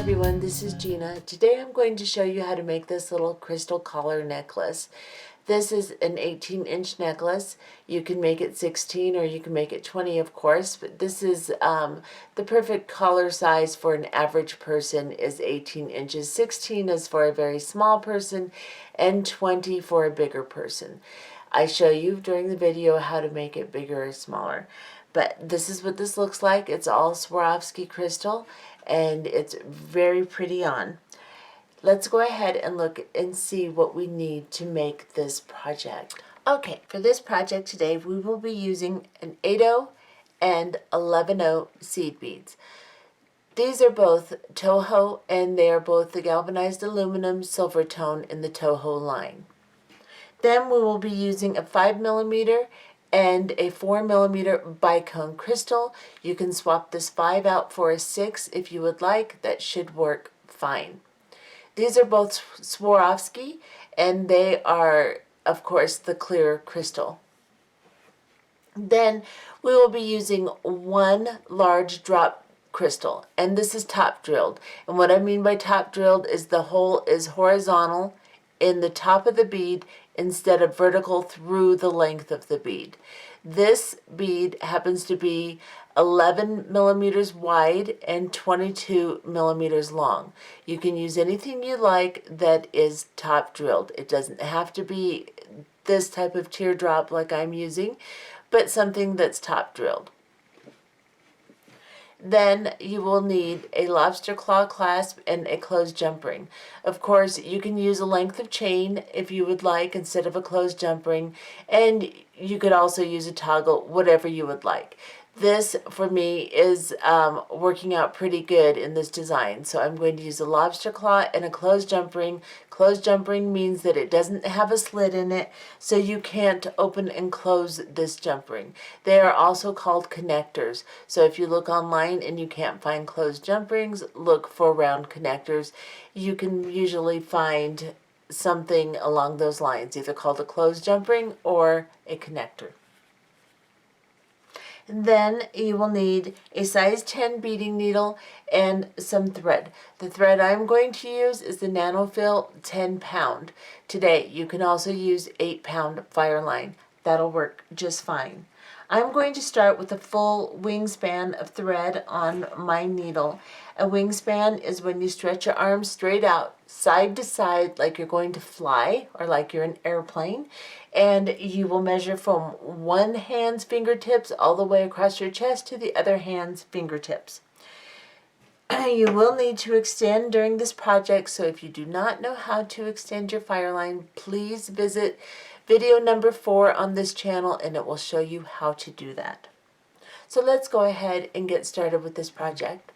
everyone, this is Gina. Today I'm going to show you how to make this little crystal collar necklace. This is an 18-inch necklace. You can make it 16 or you can make it 20, of course, but this is the perfect collar size for an average person is 18 inches. 16 is for a very small person and 20 for a bigger person. I show you during the video how to make it bigger or smaller. But this is what this looks like. It's all Swarovski crystal and it's very pretty on. Let's go ahead and look and see what we need to make this project. Okay, for this project today we will be using an 8/0 and 11/0 seed beads. These are both Toho and they are both the galvanized aluminum silver tone in the Toho line. Then we will be using a 5mm and a 4mm bicone crystal. You can swap this 5 out for a 6 if you would like. That should work fine. These are both Swarovski and they are, of course, the clear crystal. Then we will be using one large drop crystal, and this is top drilled. And what I mean by top drilled is the hole is horizontal in the top of the bead instead of vertical through the length of the bead. This bead happens to be 11mm wide and 22mm long. You can use anything you like that is top drilled. It doesn't have to be this type of teardrop like I'm using, but something that's top drilled. Then you will need a lobster claw clasp and a closed jump ring. Of course, you can use a length of chain if you would like instead of a closed jump ring, and you could also use a toggle, whatever you would like. This, for me, is working out pretty good in this design. So I'm going to use a lobster claw and a closed jump ring. Closed jump ring means that it doesn't have a slit in it, so you can't open and close this jump ring. They are also called connectors. So if you look online and you can't find closed jump rings, look for round connectors. You can usually find something along those lines, either called a closed jump ring or a connector. Then you will need a size 10 beading needle and some thread. The thread I'm going to use is the Nanofil 10 pound. Today you can also use 8 pound Fireline. That'll work just fine. I'm going to start with a full wingspan of thread on my needle. A wingspan is when you stretch your arms straight out, side to side, like you're going to fly or like you're an airplane. And you will measure from one hand's fingertips all the way across your chest to the other hand's fingertips. You will need to extend during this project, so if you do not know how to extend your Fireline, please visit video number 4 on this channel and it will show you how to do that. So let's go ahead and get started with this project.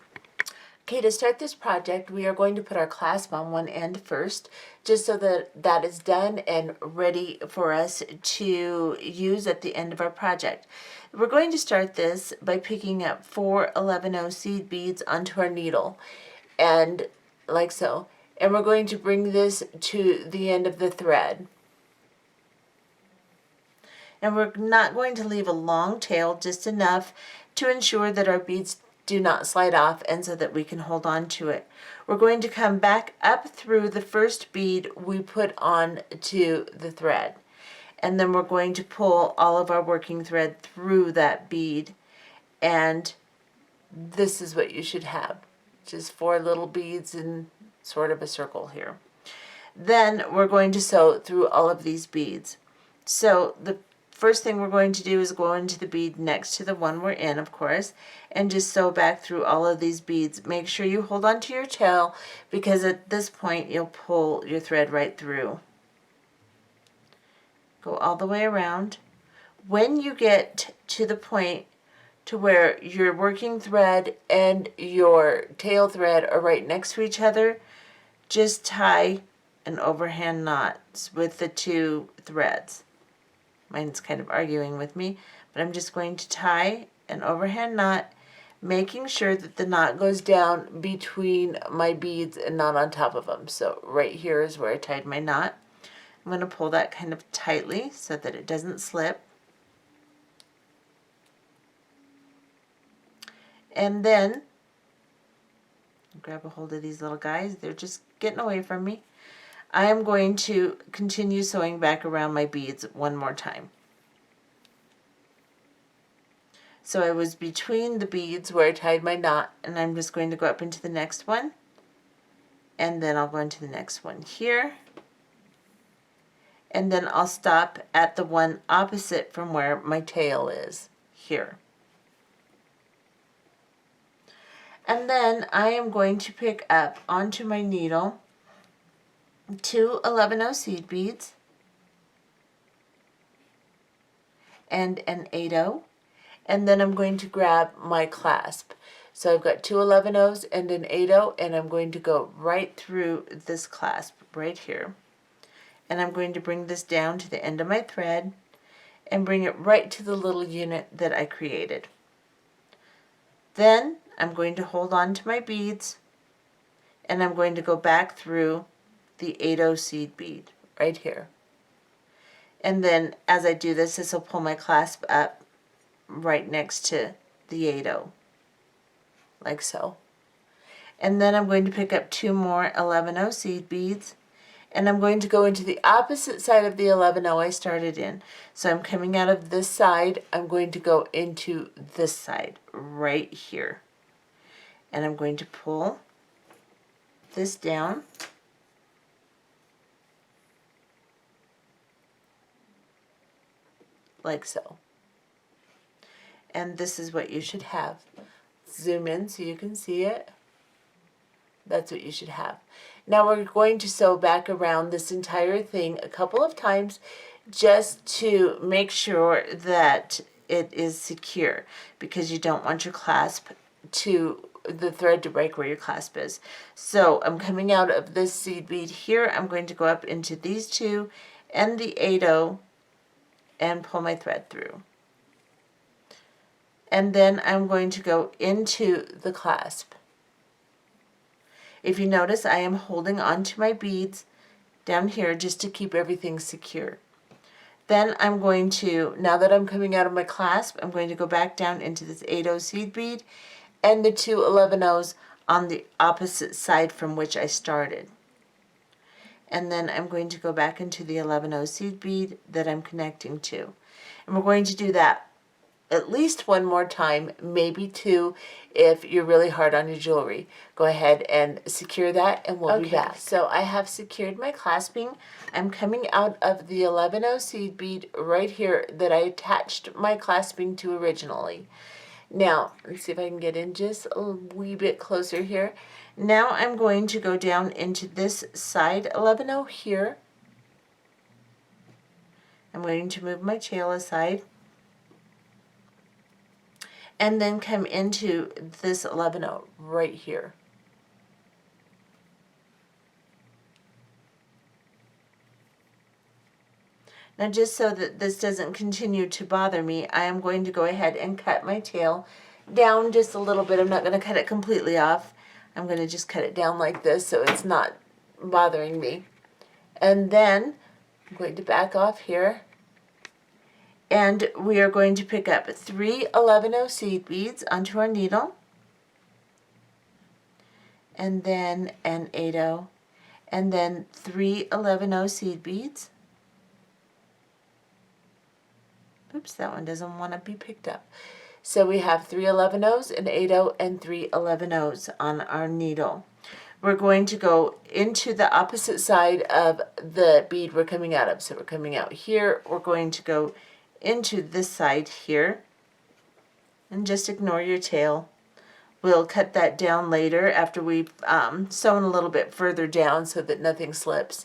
Okay, to start this project, we are going to put our clasp on one end first, just so that that is done and ready for us to use at the end of our project. We're going to start this by picking up 4 11/0 seed beads onto our needle, and like so. And we're going to bring this to the end of the thread. And we're not going to leave a long tail, just enough to ensure that our beads do not slide off and so that we can hold on to it. We're going to come back up through the first bead we put on to the thread. And then we're going to pull all of our working thread through that bead. And this is what you should have. Just 4 little beads in sort of a circle here. Then we're going to sew through all of these beads. So the first thing we're going to do is go into the bead next to the one we're in, of course, and just sew back through all of these beads. Make sure you hold on to your tail, because at this point you'll pull your thread right through. Go all the way around. When you get to the point to where your working thread and your tail thread are right next to each other, just tie an overhand knot with the 2 threads. Mine's kind of arguing with me, but I'm just going to tie an overhand knot, making sure that the knot goes down between my beads and not on top of them. So right here is where I tied my knot. I'm going to pull that kind of tightly so that it doesn't slip. And then grab a hold of these little guys. They're just getting away from me. I am going to continue sewing back around my beads one more time. So I was between the beads where I tied my knot, and I'm just going to go up into the next one, and then I'll go into the next one here, and then I'll stop at the one opposite from where my tail is here. And then I am going to pick up onto my needle 2 11-0 seed beads and an 8-0, and then I'm going to grab my clasp. So I've got 2 11-0s and an 8-0, and I'm going to go right through this clasp right here. And I'm going to bring this down to the end of my thread and bring it right to the little unit that I created. Then I'm going to hold on to my beads, and I'm going to go back through the 8-0 seed bead right here. And then as I do this, this will pull my clasp up right next to the 8-0, like so. And then I'm going to pick up 2 more 11-0 seed beads, and I'm going to go into the opposite side of the 11-0 I started in. So I'm coming out of this side, I'm going to go into this side right here. And I'm going to pull this down. Like so. And this is what you should have. Zoom in so you can see it. That's what you should have. Now we're going to sew back around this entire thing a couple of times just to make sure that it is secure, because you don't want your clasp to the thread to break where your clasp is. So I'm coming out of this seed bead here. I'm going to go up into these two and the 8-0 and pull my thread through. And then I'm going to go into the clasp. If you notice, I am holding onto my beads down here just to keep everything secure. Then I'm going to, now that I'm coming out of my clasp, I'm going to go back down into this 8-0 seed bead and the 2 11-0s on the opposite side from which I started. And then I'm going to go back into the 11-0 seed bead that I'm connecting to. And we're going to do that at least one more time, maybe 2 if you're really hard on your jewelry. Go ahead and secure that, and we'll be back. So I have secured my clasping. I'm coming out of the 11-0 seed bead right here that I attached my clasping to originally. Now, let's see if I can get in just a wee bit closer here. Now I'm going to go down into this side 11-0 here. I'm going to move my tail aside, and then come into this 11-0 right here. Now, just so that this doesn't continue to bother me, I am going to go ahead and cut my tail down just a little bit. I'm not going to cut it completely off. I'm going to just cut it down like this so it's not bothering me. And then I'm going to back off here. And we are going to pick up 3 11-0 seed beads onto our needle, and then an 8-0, and then 3 11-0 seed beads. Oops, that one doesn't want to be picked up. So we have 3 11-0s, an 8-0, and 3 11-0s on our needle. We're going to go into the opposite side of the bead we're coming out of. So we're coming out here, we're going to go into this side here, and just ignore your tail. We'll cut that down later after we've sewn a little bit further down so that nothing slips.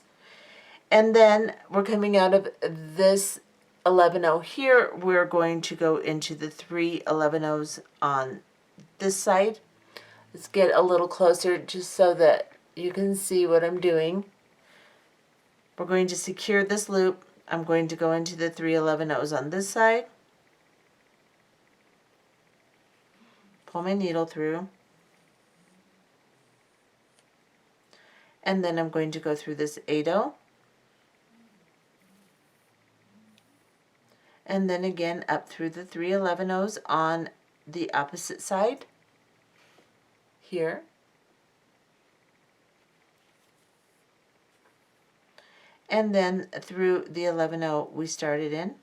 And then we're coming out of this 11-0 here. We're going to go into the 3 11-0s on this side. Let's get a little closer just so that you can see what I'm doing. We're going to secure this loop. I'm going to go into the 3 11-0s on this side, pull my needle through, and then I'm going to go through this 8-0, and then again up through the 3 11-0s on the opposite side here, and then through the 11-0 we started in.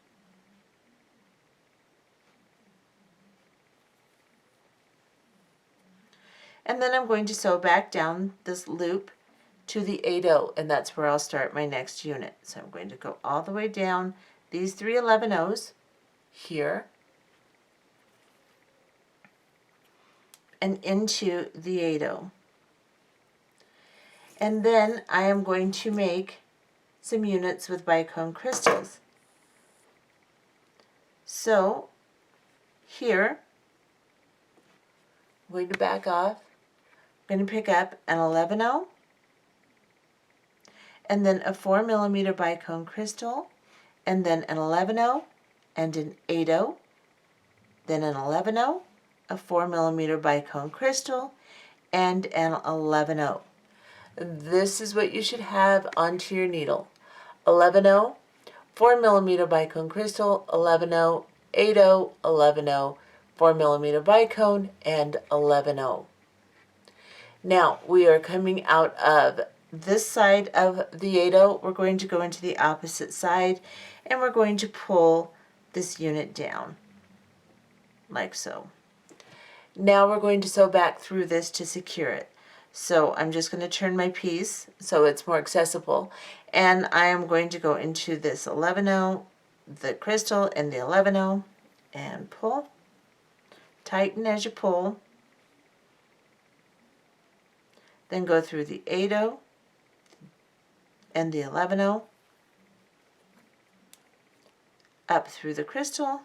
And then I'm going to sew back down this loop to the 8-0, and that's where I'll start my next unit. So I'm going to go all the way down these 3 11-0s here and into the 8-0. And then I am going to make some units with bicone crystals. So here, I'm going to back off. I'm going to pick up an 11-0 and then a 4mm bicone crystal, and then an 11-0 and an 8-0, then an 11-0, a 4mm bicone crystal, and an 11-0. This is what you should have onto your needle. 11-0, 4mm bicone crystal, 11-0, 8-0, 11-0, 4mm bicone, and 11-0. Now we are coming out of this side of the 8-0. We're going to go into the opposite side, and we're going to pull this unit down like so. Now we're going to sew back through this to secure it. So I'm just going to turn my piece so it's more accessible, and I am going to go into this 11-0, the crystal, and the 11-0, and pull. Tighten as you pull. Then go through the 8-0 and the 11-0, up through the crystal,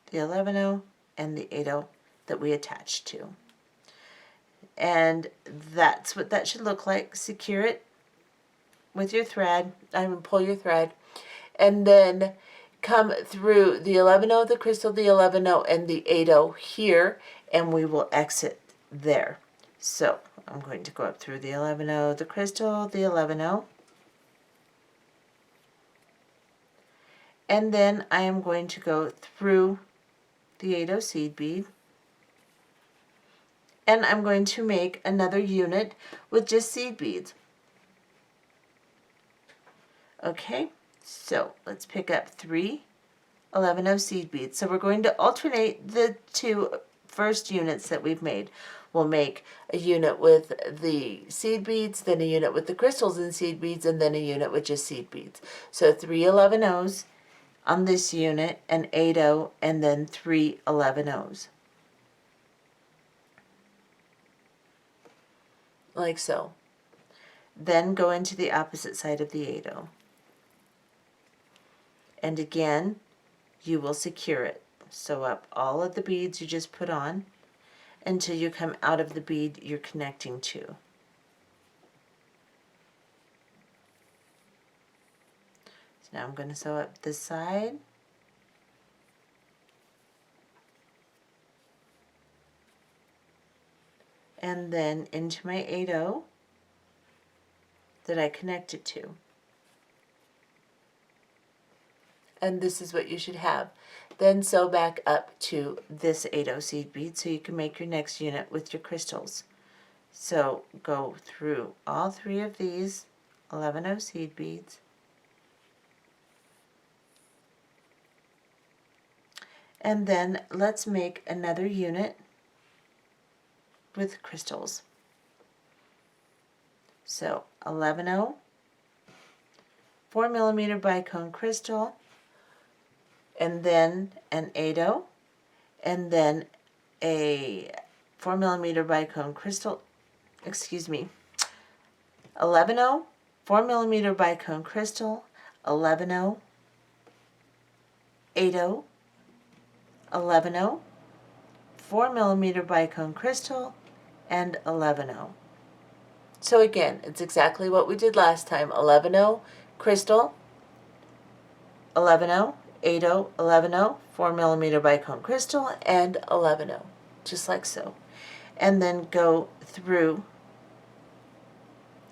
the 11-0, and the 8-0 that we attached to. And that's what that should look like. Secure it with your thread. Pull your thread, and then come through the 11-0, the crystal, the 11-0, and the 8-0 here, and we will exit there. So I'm going to go up through the 11-0, the crystal, the 11-0, and then I am going to go through the 8-0 seed bead, and I'm going to make another unit with just seed beads. Okay, so let's pick up 3 11-0 seed beads. So we're going to alternate the 2 first units that we've made. We'll make a unit with the seed beads, then a unit with the crystals and seed beads, and then a unit with just seed beads. So 3 11-0s on this unit, an 8-0, and then 3 11-0s. Like so. Then go into the opposite side of the 8-0. And again, you will secure it. Sew up all of the beads you just put on until you come out of the bead you're connecting to. So now I'm going to sew up this side. And then into my 8-0 that I connected to. And this is what you should have. Then sew back up to this 8-0 seed bead so you can make your next unit with your crystals. So go through all 3 of these 11-0 seed beads, and then let's make another unit with crystals. So 11-0, 4mm bicone crystal, and then an 8-0, and then a 4mm bicone crystal, 11-0, 4mm bicone crystal, 11-0, 8-0, 11-0, 4mm bicone crystal, and 11-0. So again, it's exactly what we did last time. 11-0, crystal, 11-0, 8-0, 11-0, 4mm bicone crystal, and 11-0, just like so. And then go through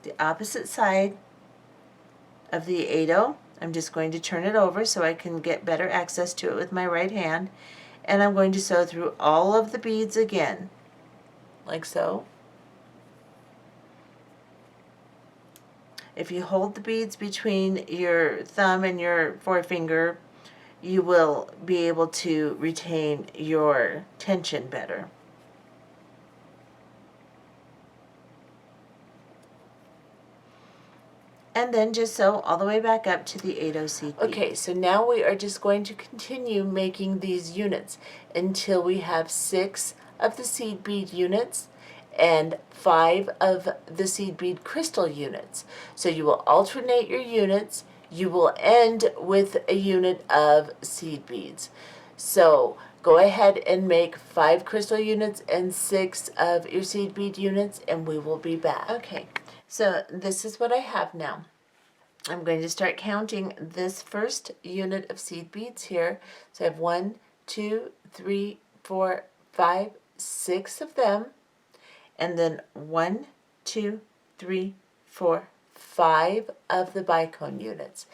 the opposite side of the 8-0. I'm just going to turn it over so I can get better access to it with my right hand. And I'm going to sew through all of the beads again, like so. If you hold the beads between your thumb and your forefinger, you will be able to retain your tension better. And then just sew all the way back up to the 8/0 seed bead. Okay, so now we are just going to continue making these units until we have 6 of the seed bead units and 5 of the seed bead crystal units. So you will alternate your units. You will end with a unit of seed beads. So go ahead and make 5 crystal units and 6 of your seed bead units, and we will be back. Okay, so this is what I have now. I'm going to start counting this first unit of seed beads here. So I have 1, 2, 3, 4, 5, 6 of them. And then 1, 2, 3, 4, 5 of the bicone units.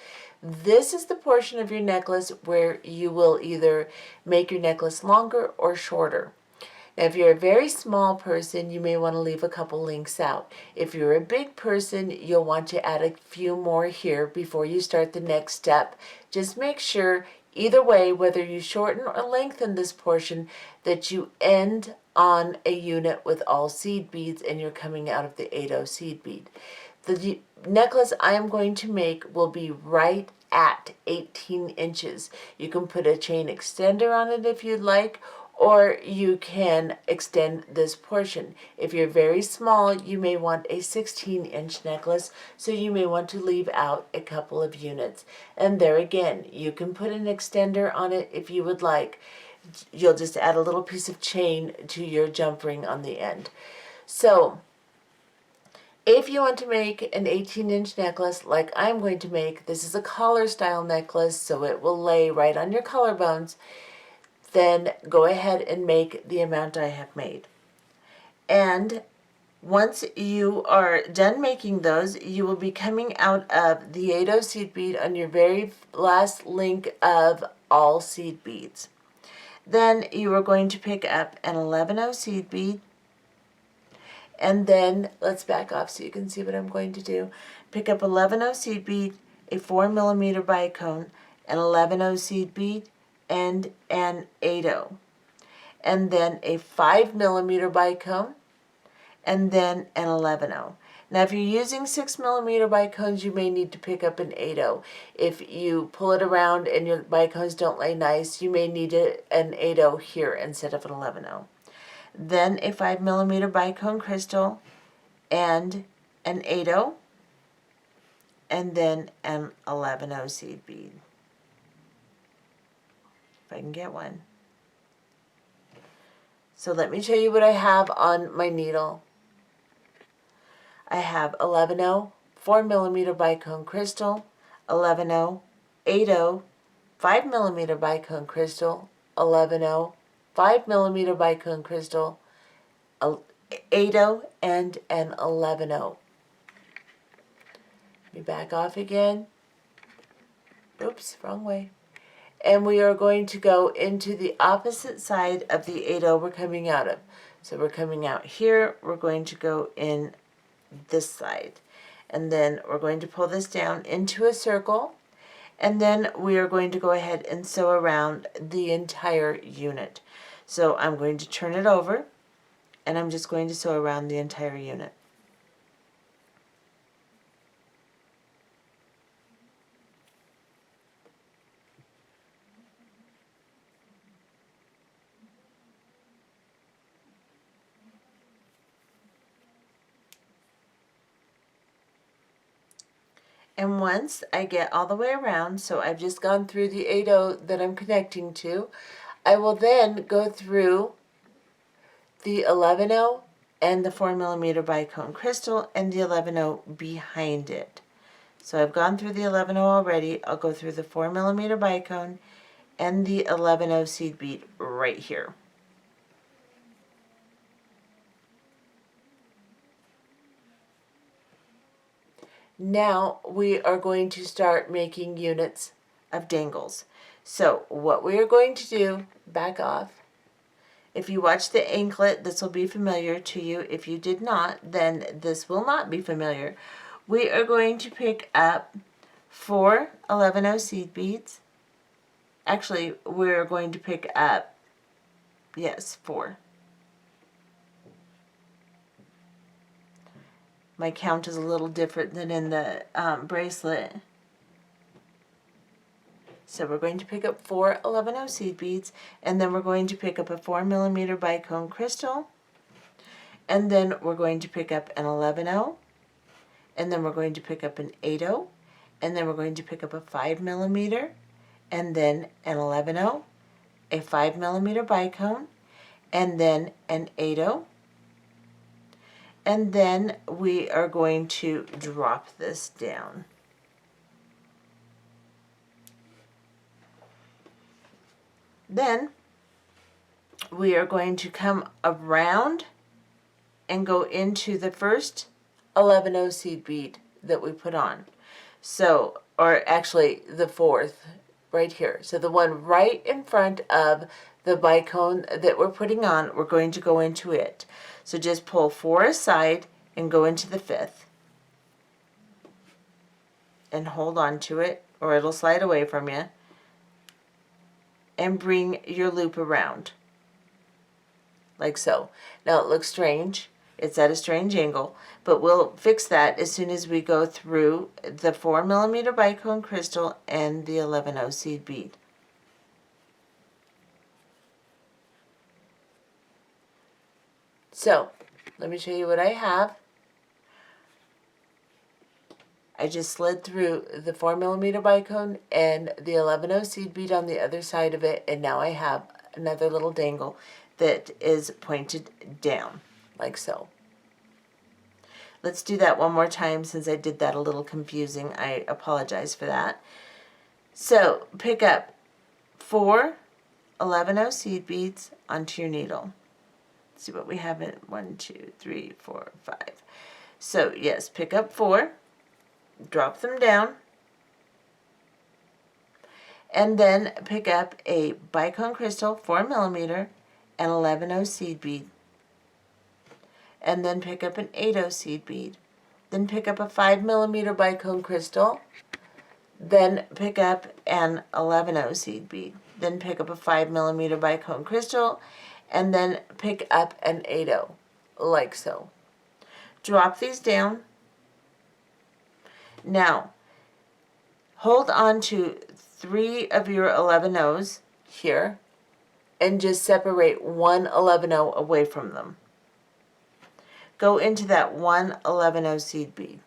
This is the portion of your necklace where you will either make your necklace longer or shorter. Now, if you're a very small person, you may want to leave a couple links out. If you're a big person, you'll want to add a few more here before you start the next step. Just make sure, either way, whether you shorten or lengthen this portion, that you end on a unit with all seed beads and you're coming out of the 8/0 seed bead. The necklace I am going to make will be right at 18 inches. You can put a chain extender on it if you'd like, or you can extend this portion. If you're very small, you may want a 16-inch necklace, so you may want to leave out a couple of units. And there again, you can put an extender on it if you would like. You'll just add a little piece of chain to your jump ring on the end. So if you want to make an 18-inch necklace like I'm going to make, this is a collar style necklace, so it will lay right on your collarbones, then go ahead and make the amount I have made. And once you are done making those, you will be coming out of the 8/0 seed bead on your very last link of all seed beads. Then you are going to pick up an 11/0 seed bead, and then let's back off so you can see what I'm going to do. Pick up 11/0 seed bead, a 4mm bicone, an 11/0 seed bead, and an 8/0, and then a 5mm bicone, and then an 11/0. Now if you're using 6mm bicones, you may need to pick up an 8/0. If you pull it around and your bicones don't lay nice, you may need an 8/0 here instead of an 11/0. Then a 5mm bicone crystal and an 8/0, and then an 11/0 seed bead. If I can get one. So let me show you what I have on my needle. I have 11/0, 4mm bicone crystal, 11/0, 8/0, 5mm bicone crystal, 11/0, 5mm bicone crystal, 8/0, and an 11/0. Let me back off again. Oops, wrong way. And we are going to go into the opposite side of the 8/0 we're coming out of. So we're coming out here, we're going to go in this side. And then we're going to pull this down into a circle, and then we are going to go ahead and sew around the entire unit. So I'm going to turn it over, and I'm just going to sew around the entire unit. And once I get all the way around, so I've just gone through the 8/0 that I'm connecting to, I will then go through the 11/0 and the 4mm bicone crystal and the 11/0 behind it. So I've gone through the 11/0 already. I'll go through the 4mm bicone and the 11/0 seed bead right here. Now we are going to start making units of dangles. So what we are going to do, back off. If you watch the anklet, this will be familiar to you. If you did not, then this will not be familiar. we are going to pick up 4 11-0 seed beads. Actually, we're going to pick up, yes, 4. My count is a little different than in the bracelet. So we're going to pick up 4 11-0 seed beads, and then we're going to pick up a 4mm bicone crystal, and then we're going to pick up an 11-0, and then we're going to pick up an 8-0, and then we're going to pick up a 5mm, and then an 11-0, a 5mm bicone, and then an 8-0, and then we are going to drop this down. Then we are going to come around and go into the first 11-0 seed bead that we put on. So, or actually the 4th right here. So the one right in front of the bicone that we're putting on, we're going to go into it. So just pull 4 aside and go into the 5th. And hold on to it, or it'll slide away from you. And bring your loop around, like so. Now it looks strange. It's at a strange angle, but we'll fix that as soon as we go through the 4mm bicone crystal and the 11-0 seed bead. So, let me show you what I have. I just slid through the 4mm bicone and the 11-0 seed bead on the other side of it, and now I have another little dangle that is pointed down, like so. Let's do that one more time since I did that a little confusing. I apologize for that. So, pick up 4 11-0 seed beads onto your needle. Let's see what we have in 1, 2, 3, 4, 5. So, yes, pick up 4. Drop them down, and then pick up a bicone crystal 4mm and 11-0 seed bead, and then pick up an 8-0 seed bead, then pick up a 5mm bicone crystal, then pick up an 11-0 seed bead, then pick up a 5mm bicone crystal, and then pick up an 8-0, like so. Drop these down. Now, hold on to 3 of your 11-0s here and just separate one 11-0 away from them. Go into that one 11-0 seed bead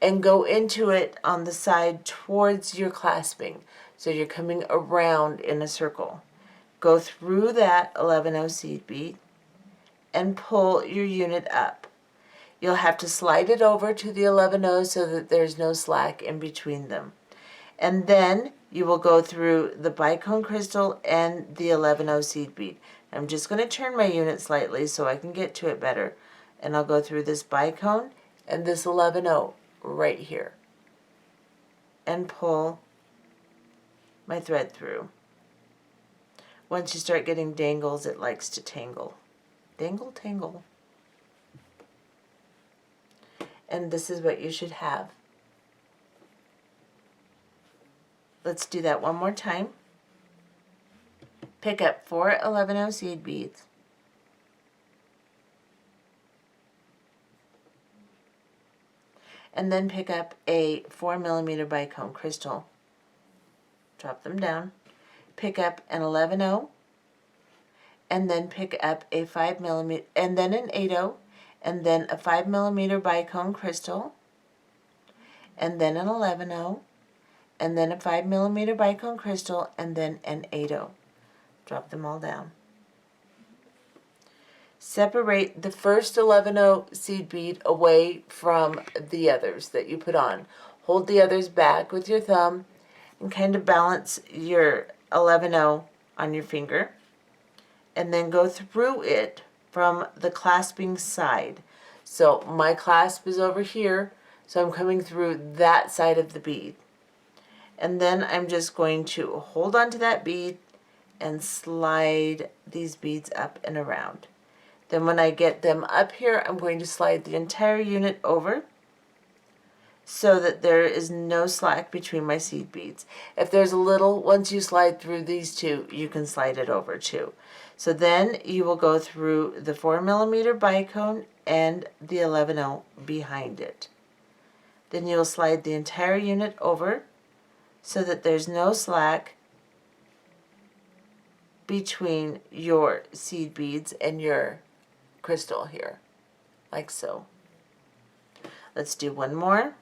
and go into it on the side towards your clasping. So you're coming around in a circle. Go through that 11-0 seed bead and pull your unit up. You'll have to slide it over to the 11-0 so that there's no slack in between them. And then you will go through the bicone crystal and the 11-0 seed bead. I'm just going to turn my unit slightly so I can get to it better. And I'll go through this bicone and this 11-0 right here. And pull my thread through. Once you start getting dangles, it likes to tangle. Dangle, tangle. And this is what you should have. Let's do that one more time. Pick up 4 11-0 seed beads. And then pick up a 4mm bicone crystal. Drop them down. Pick up an 11-0. And then pick up a 5mm, and then an 8-0. And then a 5mm bicone crystal, and then an 11-0, and then a 5mm bicone crystal, and then an 8-0. Drop them all down. Separate the first 11-0 seed bead away from the others that you put on. Hold the others back with your thumb and kind of balance your 11-0 on your finger, and then go through it from the clasping side. So my clasp is over here, so I'm coming through that side of the bead. And then I'm just going to hold on to that bead and slide these beads up and around. Then when I get them up here, I'm going to slide the entire unit over so that there is no slack between my seed beads. If there's a little, once you slide through these two, you can slide it over too. So then you will go through the 4mm bicone and the 11/0 behind it. Then you'll slide the entire unit over so that there's no slack between your seed beads and your crystal here, like so. Let's do one more.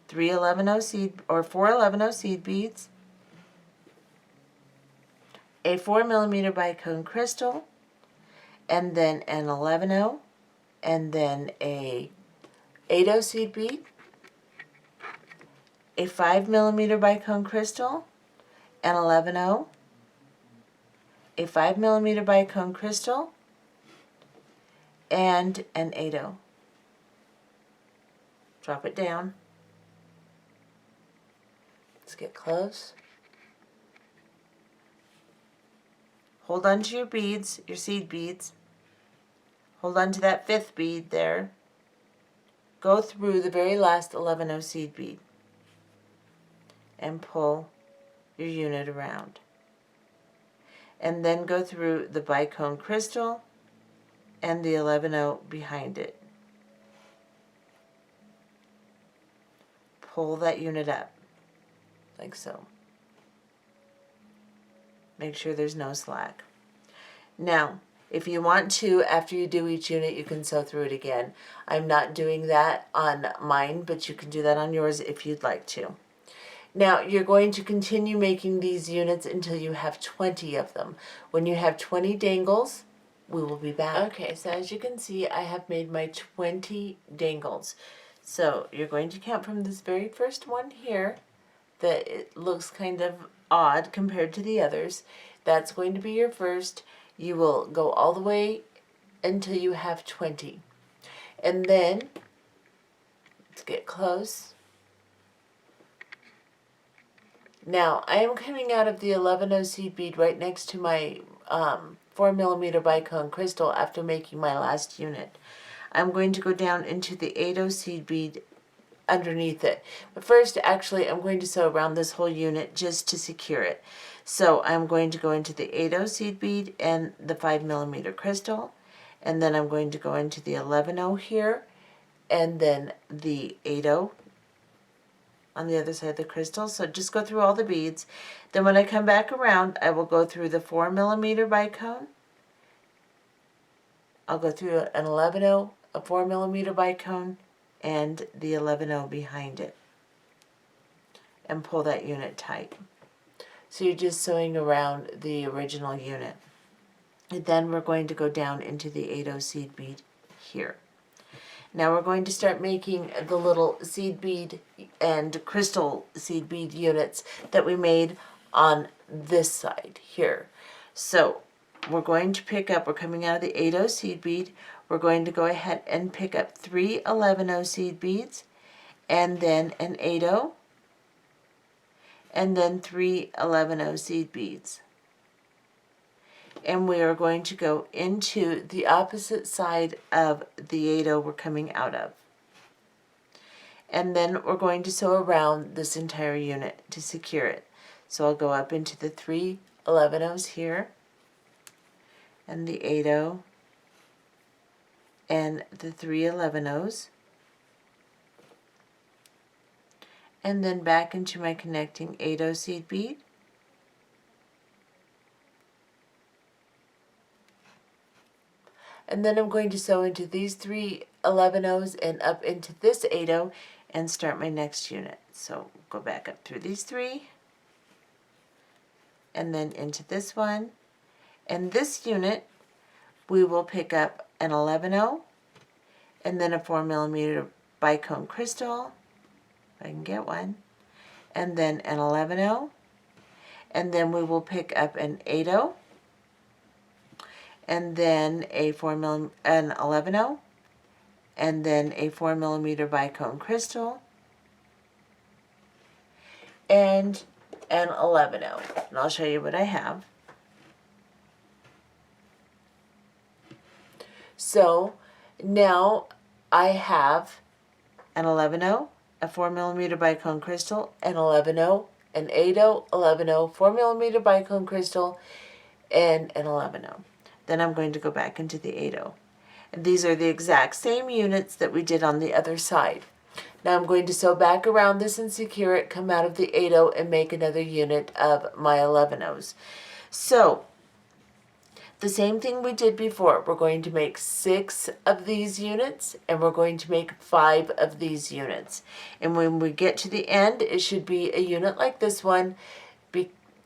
3/11 seed or 4/11 seed beads, a 4mm bicone crystal, and then an 11/0, and then a 8/0 seed bead, a 5mm bicone crystal, an 11/0, a 5mm bicone crystal, and an 8/0. Drop it down. Let's get close. Hold on to your beads, your seed beads. Hold on to that 5th bead there. Go through the very last 11/0 seed bead and pull your unit around. And then go through the bicone crystal and the 11/0 behind it. Pull that unit up, like so. Make sure there's no slack. Now, if you want to, after you do each unit, you can sew through it again. I'm not doing that on mine, but you can do that on yours if you'd like to. Now, you're going to continue making these units until you have 20 of them. When you have 20 dangles, we will be back. Okay, so as you can see, I have made my 20 dangles. So you're going to count from this very first one here that it looks kind of odd compared to the others. That's going to be your first. You will go all the way until you have 20. And then, let's get close. Now, I am coming out of the 11/0 seed bead right next to my 4mm bicone crystal after making my last unit. I'm going to go down into the 8/0 seed bead underneath it. But first, actually, I'm going to sew around this whole unit just to secure it. So I'm going to go into the 8/0 seed bead and the 5mm crystal, and then I'm going to go into the 11/0 here, and then the 8/0 on the other side of the crystal. So just go through all the beads. Then when I come back around, I will go through the 4mm bicone. I'll go through an 11/0, a 4mm bicone, and the 11/0 behind it, and pull that unit tight. So you're just sewing around the original unit. And then we're going to go down into the 8/0 seed bead here. Now we're going to start making the little seed bead and crystal seed bead units that we made on this side here. So we're going to pick up, we're coming out of the 8/0 seed bead, we're going to go ahead and pick up 3 11/0 seed beads, and then an 8/0, and then 3 11/0 seed beads. And we are going to go into the opposite side of the 8/0 we're coming out of. And then we're going to sew around this entire unit to secure it. So I'll go up into the 3 11/0s here, and the 8/0, and the 3 11/0s, and then back into my connecting 8/0 seed bead, and then I'm going to sew into these 3 11/0s and up into this 8/0 and start my next unit. So go back up through these 3, and then into this one, and this unit we will pick up an 11/0 and then a 4mm bicone crystal, if I can get one, and then an 11/0, and then we will pick up an 8/0, and then a 11/0, and then a 4mm bicone crystal, and an 11/0. And I'll show you what I have. So now I have an 11/0, a 4mm bicone crystal, an 11-0, an 8-0, 11-0, 4mm bicone crystal, and an 11-0. Then I'm going to go back into the 8-0. And these are the exact same units that we did on the other side. Now I'm going to sew back around this and secure it, come out of the 8-0 and make another unit of my 11-0s. So the same thing we did before. We're going to make 6 of these units and we're going to make 5 of these units. And when we get to the end, it should be a unit like this one.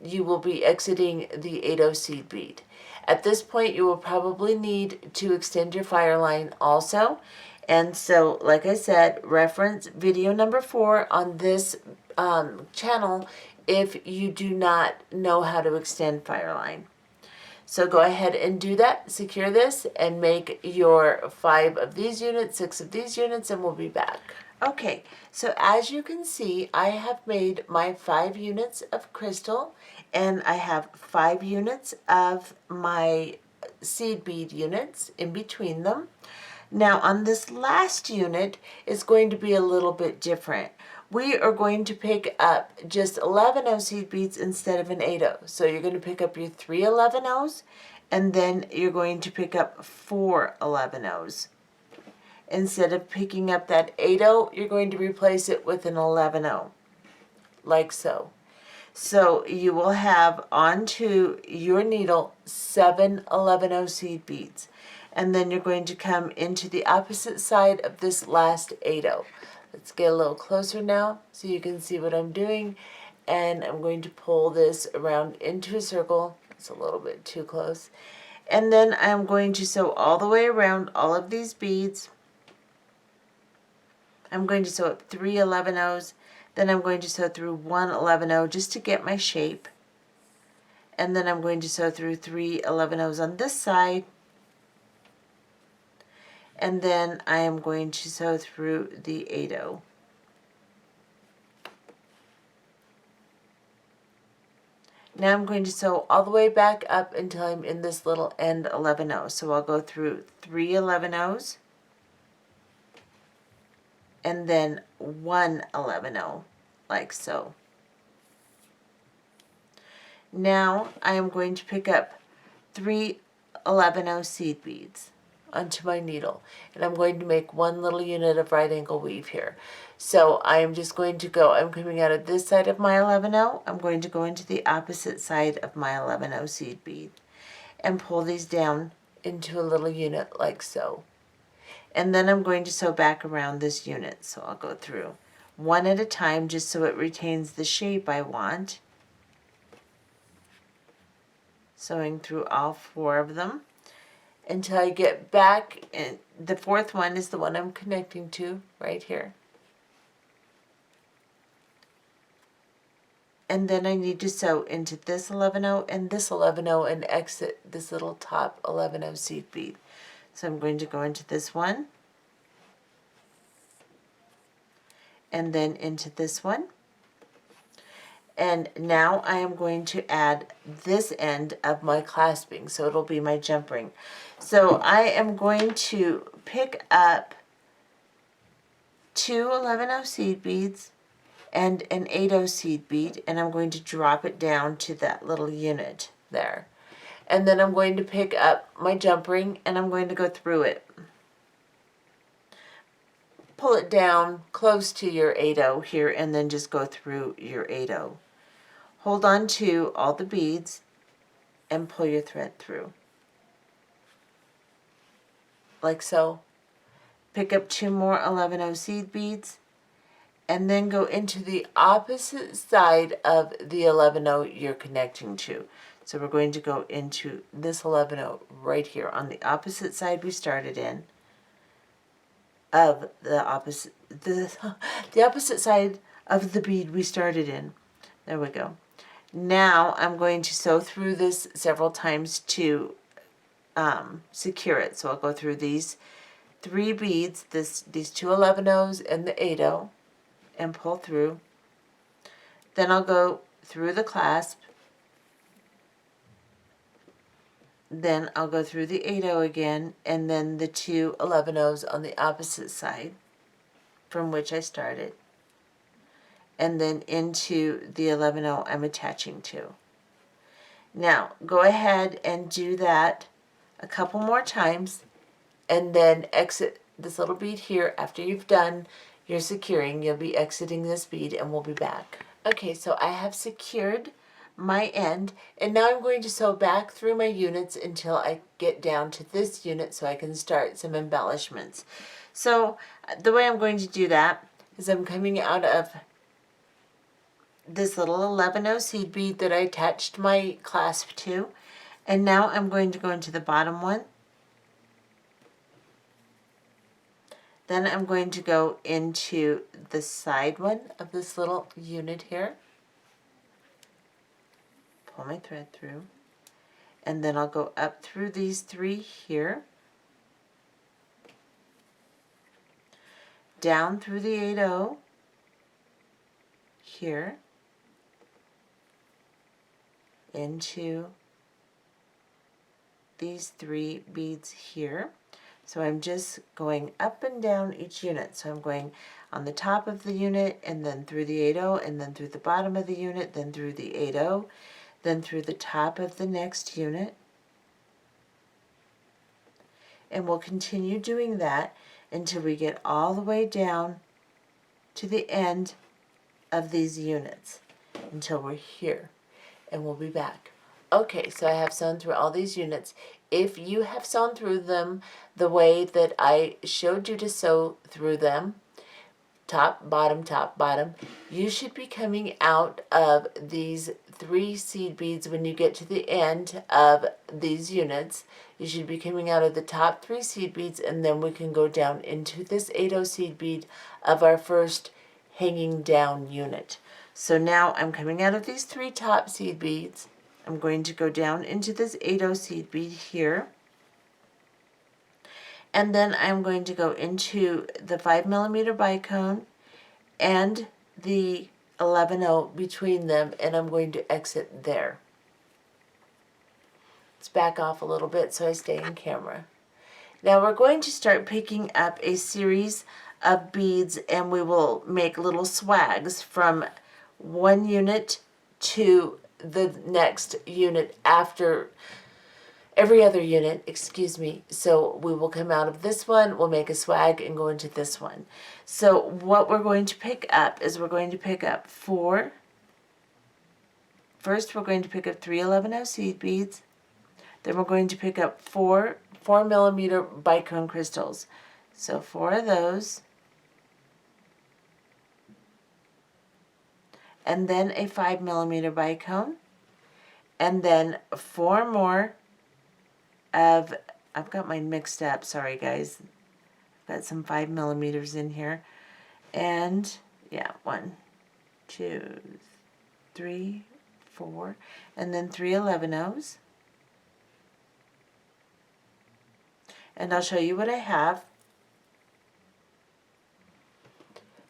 You will be exiting the 8-0 seed bead. At this point, you will probably need to extend your Fireline also. And so, like I said, reference video number 4 on this channel if you do not know how to extend Fireline. So go ahead and do that, secure this, and make your 5 of these units, 6 of these units, and we'll be back. Okay, so as you can see, I have made my 5 units of crystal, and I have 5 units of my seed bead units in between them. Now on this last unit, it's going to be a little bit different. We are going to pick up just 11-0 seed beads instead of an 8-0. So you're going to pick up your 3 11-0s, and then you're going to pick up 4 11-0s. Instead of picking up that 8-0, you're going to replace it with an 11-0, like so. So you will have onto your needle 7 11-0 seed beads. And then you're going to come into the opposite side of this last 8-0. Let's get a little closer now so you can see what I'm doing. And I'm going to pull this around into a circle. It's a little bit too close. And then I'm going to sew all the way around all of these beads. I'm going to sew up 3 11-0s. Then I'm going to sew through 1 11-0 just to get my shape. And then I'm going to sew through 3 11-0s on this side. And then I am going to sew through the 8-0. Now I'm going to sew all the way back up until I'm in this little end 11-0. So I'll go through 3 11-0s and then 1 11-0, like so. Now I am going to pick up 3 11-0 seed beads onto my needle, and I'm going to make 1 little unit of right angle weave here. So I am just going to go, I'm coming out of this side of my 11-0, I'm going to go into the opposite side of my 11-0 seed bead and pull these down into a little unit like so. And then I'm going to sew back around this unit. So I'll go through 1 at a time just so it retains the shape I want. Sewing through all 4 of them until I get back, and the 4th one is the one I'm connecting to right here. And then I need to sew into this 11-0 and this 11-0 and exit this little top 11-0 seed bead. So I'm going to go into this one and then into this one. And now I am going to add this end of my clasping, so it'll be my jump ring. So I am going to pick up 2 11-0 seed beads and an 8-0 seed bead, and I'm going to drop it down to that little unit there. And then I'm going to pick up my jump ring and I'm going to go through it. Pull it down close to your 8-0 here and then just go through your 8-0. Hold on to all the beads and pull your thread through. Like so. Pick up 2 more 11-0 seed beads and then go into the opposite side of the 11-0 you're connecting to. So we're going to go into this 11-0 right here on the opposite side we started in of the opposite side of the bead we started in. There we go. Now I'm going to sew through this several times to secure it. So I'll go through these 3 beads, these 2 11-0s and the 8-0, and pull through. Then I'll go through the clasp. Then I'll go through the 8-0 again, and then the 2 11-0s on the opposite side from which I started. and then into the 11-0 I'm attaching to. Now go ahead and do that a couple more times, and then exit this little bead here. After you've done your securing, you'll be exiting this bead, and we'll be back. Okay, so I have secured my end, and now I'm going to sew back through my units until I get down to this unit so I can start some embellishments. So the way I'm going to do that is I'm coming out of this little 11-0 seed bead that I attached my clasp to, and now I'm going to go into the bottom one. Then I'm going to go into the side one of this little unit here, pull my thread through, and then I'll go up through these three here, down through the 8-0 here, into these three beads here. So I'm just going up and down each unit. So I'm going on the top of the unit, and then through the 8-0, and then through the bottom of the unit, then through the 8-0, then through the top of the next unit. And we'll continue doing that until we get all the way down to the end of these units, until we're here, and we'll be back. Okay, so I have sewn through all these units. If you have sewn through them the way that I showed you to sew through them, top, bottom, you should be coming out of these three seed beads when you get to the end of these units. You should be coming out of the top three seed beads, and then we can go down into this 8-0 seed bead of our first hanging down unit. So now I'm coming out of these three top seed beads. I'm going to go down into this 8-0 seed bead here, and then I'm going to go into the 5mm bicone and the 11-0 between them, and I'm going to exit there. Let's back off a little bit so I stay in camera. Now we're going to start picking up a series of beads, and we will make little swags from one unit to the next unit after every other unit, excuse me. So we will come out of this one, we'll make a swag and go into this one. So what we're going to pick up is we're going to pick up first we're going to pick up 3 11-0 seed beads, then we're going to pick up 4 4mm bicone crystals. So 4 of those, and then a 5mm bicone, and then 4 more of, I've got mine mixed up, sorry guys, I've got some 5mm in here, and yeah, 1, 2, 3, 4, and then 3 11-0s, and I'll show you what I have.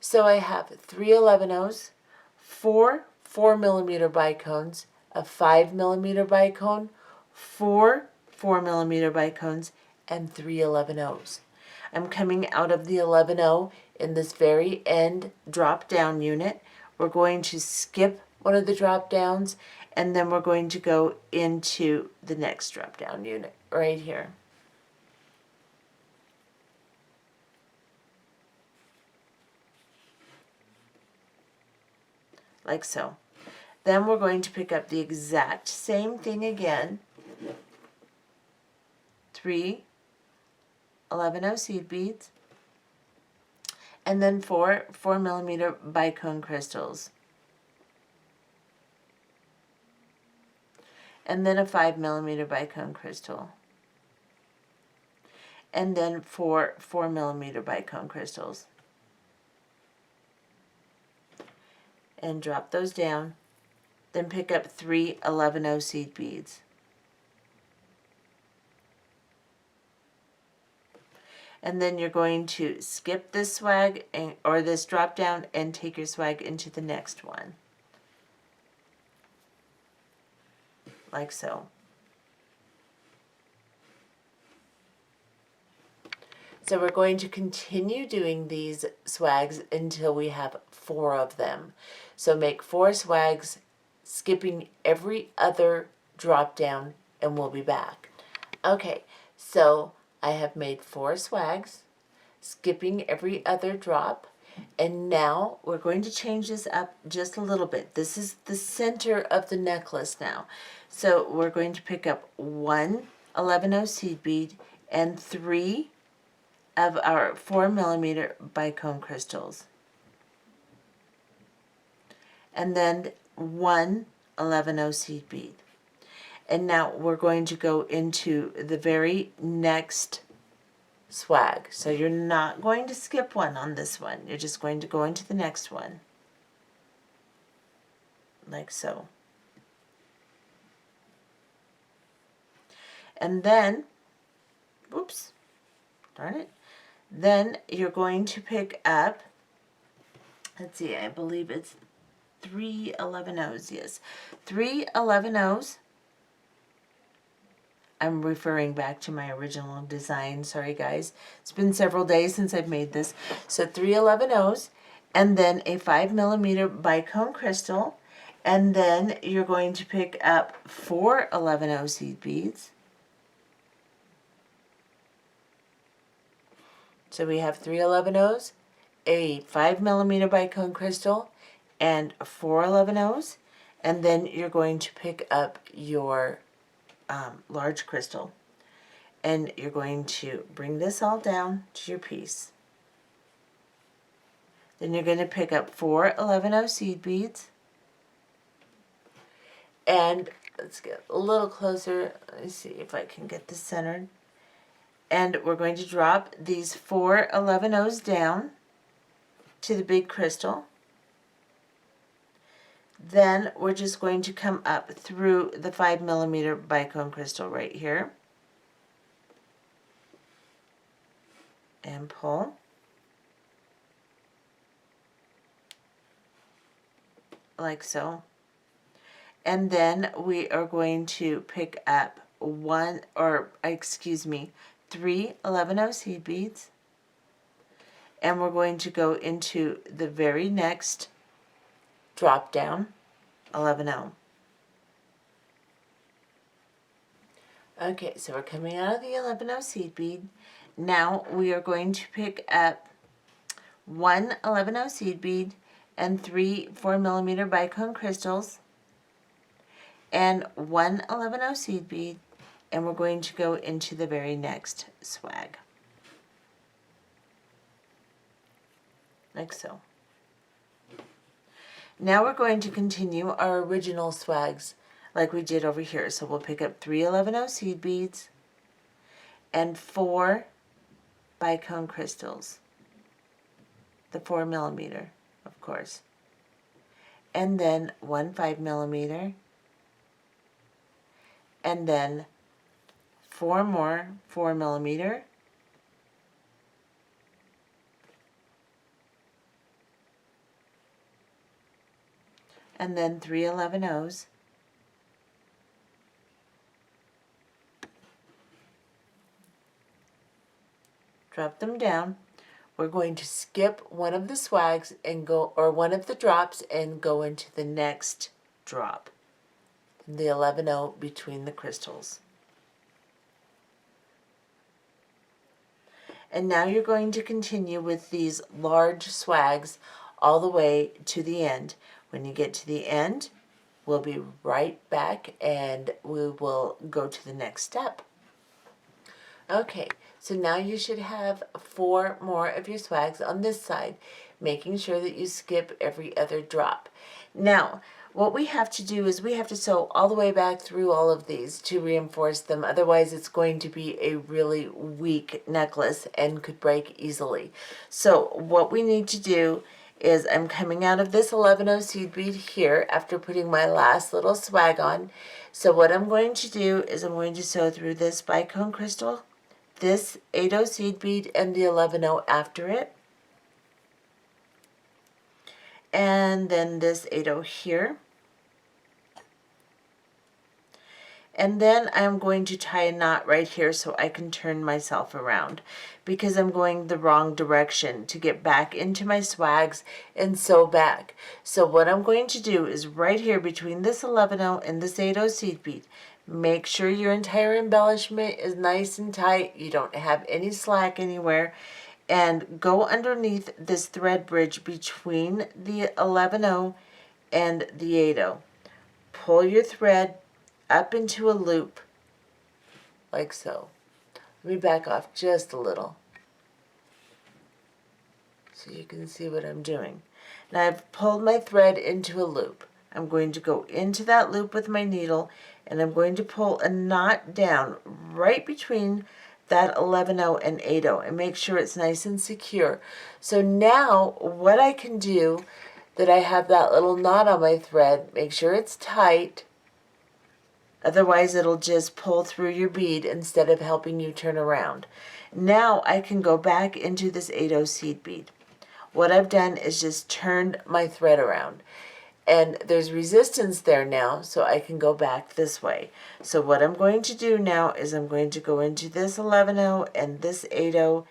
So I have 3 11-0s, 4 4mm bicones, a 5mm bicone, 4 4mm bicones, and 3 11-0s. I'm coming out of the 11-0 in this very end drop down unit. We're going to skip one of the drop downs, and then we're going to go into the next drop down unit right here. Like so. Then we're going to pick up the exact same thing again. 3 11-0 seed beads, and then 4 4mm bicone crystals, and then a 5mm bicone crystal, and then 4 4mm bicone crystals, and drop those down. Then pick up 3 11-0 seed beads. And then you're going to skip this swag or this drop down and take your swag into the next one. Like so. So we're going to continue doing these swags until we have 4 of them. So make 4 swags, skipping every other drop down, and we'll be back. Okay, so I have made 4 swags, skipping every other drop, and now we're going to change this up just a little bit. This is the center of the necklace now. So we're going to pick up 1 11/0 seed bead and 3 of our 4mm bicone crystals. And then 1 11/0 seed bead. And now we're going to go into the very next swag. So you're not going to skip one on this one. You're just going to go into the next one. Like so. And then, oops, darn it. Then you're going to pick up, let's see, I believe it's 3 11/0s, yes. 3 11/0s. I'm referring back to my original design. Sorry, guys. It's been several days since I've made this. So 3 11/0s, and then a 5mm bicone crystal, and then you're going to pick up 4 11/0 seed beads. So we have 3 11/0s, a 5mm bicone crystal, and 4 11/0s, and then you're going to pick up your large crystal, and you're going to bring this all down to your piece. Then you're going to pick up 4 11/0 seed beads, and let's get a little closer. Let me see if I can get this centered. And we're going to drop these 4 11/0s down to the big crystal. Then we're just going to come up through the 5mm bicone crystal right here and pull. Like so. And then we are going to pick up 3 11/0 seed beads, and we're going to go into the very next drop down 11/0. Okay, so we're coming out of the 11/0 seed bead. Now we are going to pick up 1 11/0 seed bead and 3 4mm bicone crystals and 1 11/0 seed bead, and we're going to go into the very next swag. Like so. Now we're going to continue our original swags like we did over here. So we'll pick up 3 11/0 seed beads and 4 bicone crystals. The 4mm, of course. And then 1 5mm, and then 4 more 4mm, and then 3 11/0s, drop them down. We're going to skip one of the swags and go, or one of the drops, and go into the next drop, the 11/0 between the crystals. And now you're going to continue with these large swags all the way to the end. When you get to the end, we'll be right back and we will go to the next step. Okay, so now you should have 4 more of your swags on this side, making sure that you skip every other drop. Now, what we have to do is we have to sew all the way back through all of these to reinforce them. Otherwise, it's going to be a really weak necklace and could break easily. So what we need to do is, I'm coming out of this 11/0 seed bead here after putting my last little swag on. So what I'm going to do is I'm going to sew through this bicone crystal, this 8/0 seed bead, and the 11/0 after it. And then this 8/0 here. And then I'm going to tie a knot right here so I can turn myself around because I'm going the wrong direction to get back into my swags and sew back. So what I'm going to do is right here between this 11-0 and this 8-0 seed bead, make sure your entire embellishment is nice and tight. You don't have any slack anywhere. And go underneath this thread bridge between the 11-0 and the 8-0. Pull your thread up into a loop, like so. Let me back off just a little so you can see what I'm doing. Now I've pulled my thread into a loop. I'm going to go into that loop with my needle and I'm going to pull a knot down right between that 11-0 and 8-0 and make sure it's nice and secure. So now what I can do, that I have that little knot on my thread, make sure it's tight, otherwise it'll just pull through your bead instead of helping you turn around. Now I can go back into this 8-0 seed bead. What I've done is just turned my thread around. And there's resistance there now, so I can go back this way. So what I'm going to do now is I'm going to go into this 11-0 and this 8-0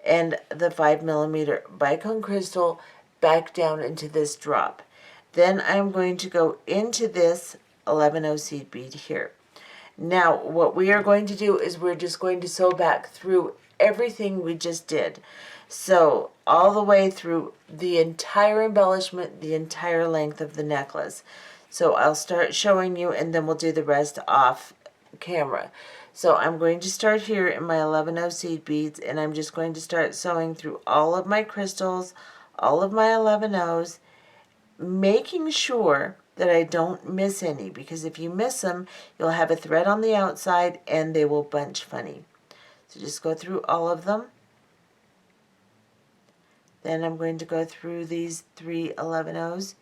and the 5mm bicone crystal back down into this drop. Then I'm going to go into this 11-0 seed bead here. Now what we are going to do is we're just going to sew back through everything we just did. So all the way through the entire embellishment, the entire length of the necklace. So I'll start showing you and then we'll do the rest off camera. So I'm going to start here in my 11-0 seed beads and I'm just going to start sewing through all of my crystals, all of my 11-0s, making sure that I don't miss any, because if you miss them, you'll have a thread on the outside and they will bunch funny. So just go through all of them. Then I'm going to go through these 3 11-0s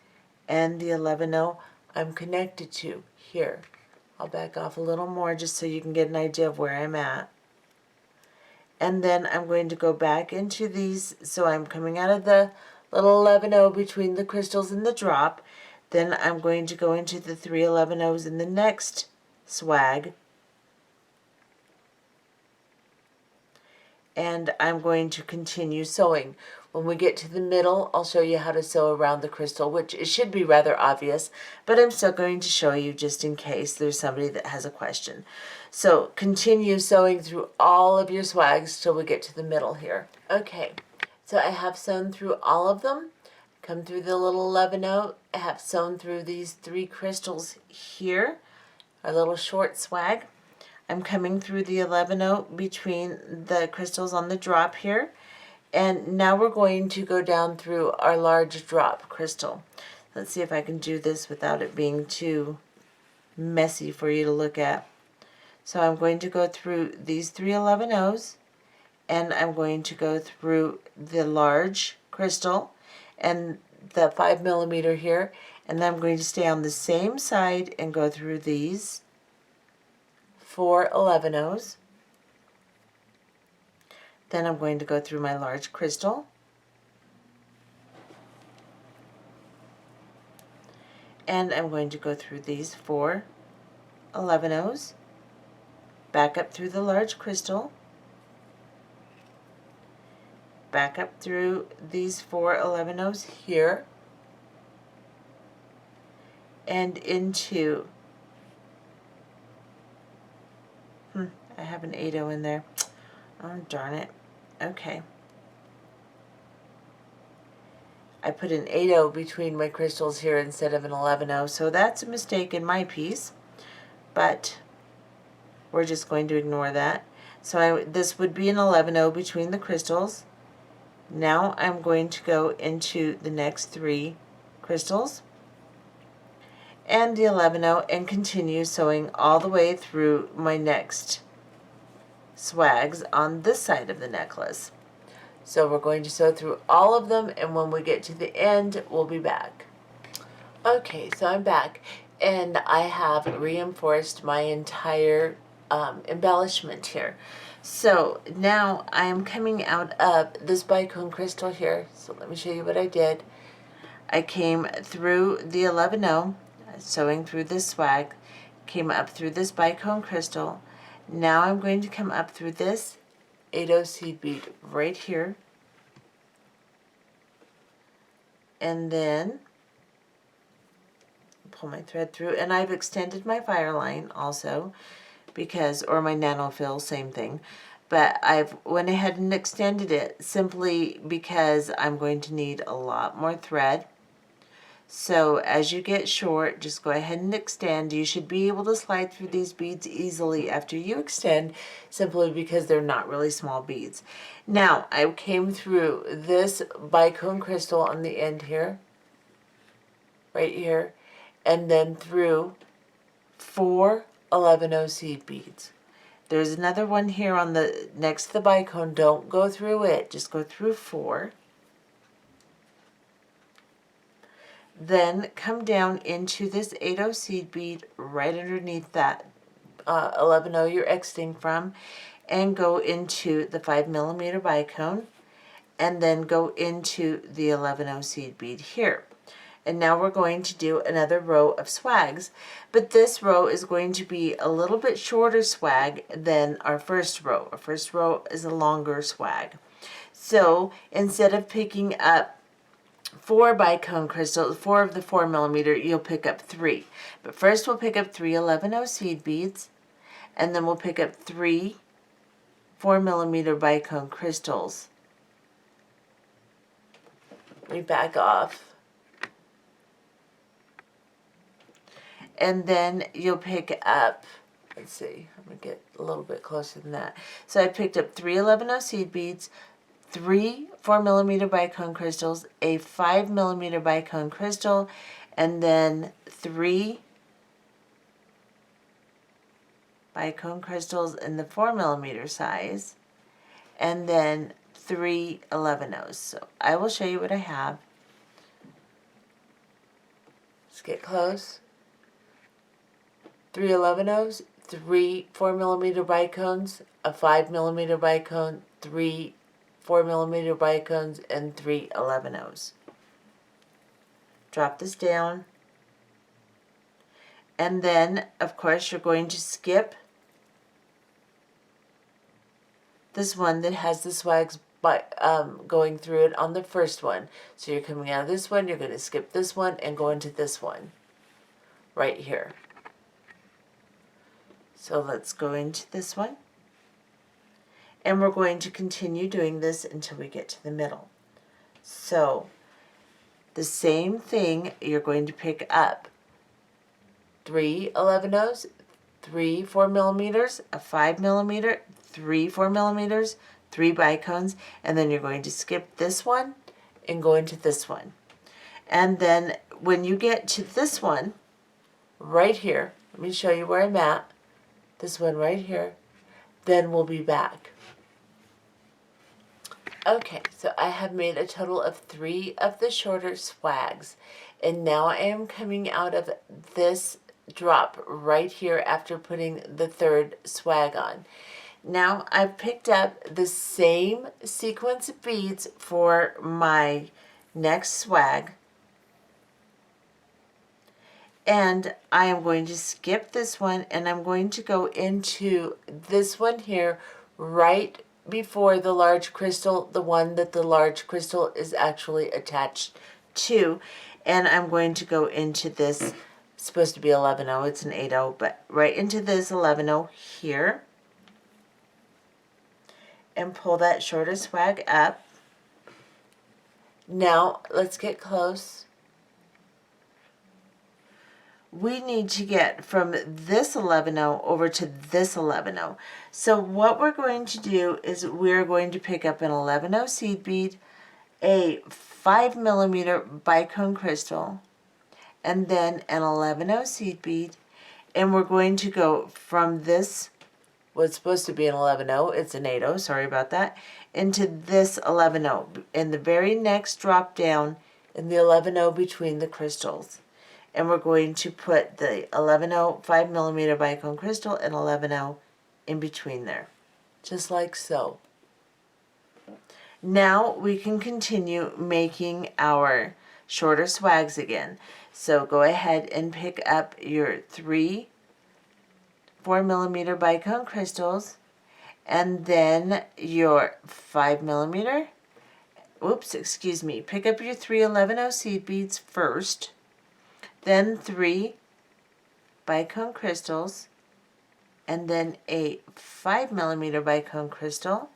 and the 11-0 I'm connected to here. I'll back off a little more just so you can get an idea of where I'm at. And then I'm going to go back into these, so I'm coming out of the little 11-0 between the crystals and the drop. Then I'm going to go into the 3 11-0s in the next swag. And I'm going to continue sewing. When we get to the middle, I'll show you how to sew around the crystal, which it should be rather obvious, but I'm still going to show you just in case there's somebody that has a question. So continue sewing through all of your swags till we get to the middle here. Okay, so I have sewn through all of them. Come through the little 11-0. I have sewn through these 3 crystals here, our little short swag. I'm coming through the 11-0 between the crystals on the drop here. And now we're going to go down through our large drop crystal. Let's see if I can do this without it being too messy for you to look at. So I'm going to go through these 3 11-0s and I'm going to go through the large crystal and the 5mm here, and then I'm going to stay on the same side and go through these 4 11-0s. Then I'm going to go through my large crystal, and I'm going to go through these 4 11-0s, back up through the large crystal, back up through these 4 11-0s here, and into, I have an 8-0 in there. Oh, darn it. Okay. I put an 8-0 between my crystals here instead of an 11-0, so that's a mistake in my piece, but we're just going to ignore that. So this would be an 11-0 between the crystals. Now I'm going to go into the next 3 crystals and the 11-0 and continue sewing all the way through my next swags on this side of the necklace. So we're going to sew through all of them, and when we get to the end, we'll be back. Okay, so I'm back, and I have reinforced my entire embellishment here. So now I'm coming out of this bicone crystal here. So let me show you what I did. I came through the 11-0, sewing through this swag, came up through this bicone crystal. Now I'm going to come up through this 8/0 seed bead right here, and then pull my thread through, and I've extended my Fireline also because, or my Nanofil, same thing, but I've went ahead and extended it simply because I'm going to need a lot more thread. So as you get short, just go ahead and extend. You should be able to slide through these beads easily after you extend, simply because they're not really small beads. Now, I came through this bicone crystal on the end here, right here, and then through 4 11/0 seed beads. There's another one here on the next to the bicone. Don't go through it, just go through 4. Then come down into this 8/0 seed bead right underneath that 11/0 you're exiting from, and go into the 5mm bicone, and then go into the 11/0 seed bead here. And now we're going to do another row of swags, but this row is going to be a little bit shorter swag than our first row. Our first row is a longer swag. So instead of picking up 4 bicone crystals, 4 of the 4mm, you'll pick up 3. But first we'll pick up 3 11/0 seed beads, and then we'll pick up 3 4mm bicone crystals. Let me back off. And then you'll pick up, let's see, I'm going to get a little bit closer than that. So I picked up 3 11/0 seed beads, 3 4mm bicone crystals, a 5mm bicone crystal, and then 3 bicone crystals in the 4mm size, and then 3 11/0s. So I will show you what I have. Let's get close. 3 11/0s, 3 4mm bicones, a 5mm bicone, 3 4mm bicones, and 3 11/0s. Drop this down, and then of course you're going to skip this one that has the swags going through it on the first one. So you're coming out of this one, you're going to skip this one and go into this one right here. So let's go into this one, and we're going to continue doing this until we get to the middle. So the same thing, you're going to pick up 3 11/0s, 3 4mm, a 5mm, 3 4mm, 3 bicones, and then you're going to skip this one and go into this one. And then when you get to this one right here, let me show you where I'm at. This one right here, then we'll be back. Okay, so I have made a total of 3 of the shorter swags, and now I am coming out of this drop right here after putting the 3rd swag on. Now I've picked up the same sequence of beads for my next swag, and I am going to skip this one, and I'm going to go into this one here right before the large crystal, the one that the large crystal is actually attached to, and I'm going to go into this, it's supposed to be 11/0, it's an 8/0, but right into this 11/0 here, and pull that shorter swag up. Now let's get close. We need to get from this 11/0 over to this 11/0. So what we're going to do is we're going to pick up an 11/0 seed bead, a 5mm bicone crystal, and then an 11/0 seed bead, and we're going to go from this, what's supposed to be an 11/0, it's an 8/0, sorry about that, into this 11/0, in the very next drop down in the 11/0 between the crystals. And we're going to put the 11/0 5mm bicone crystal and 11/0 in between there, just like so. Now we can continue making our shorter swags again. So go ahead and pick up your 3 4mm bicone crystals, and then your 5mm, pick up your 311 seed beads first, then 3 bicone crystals, and then a 5mm bicone crystal,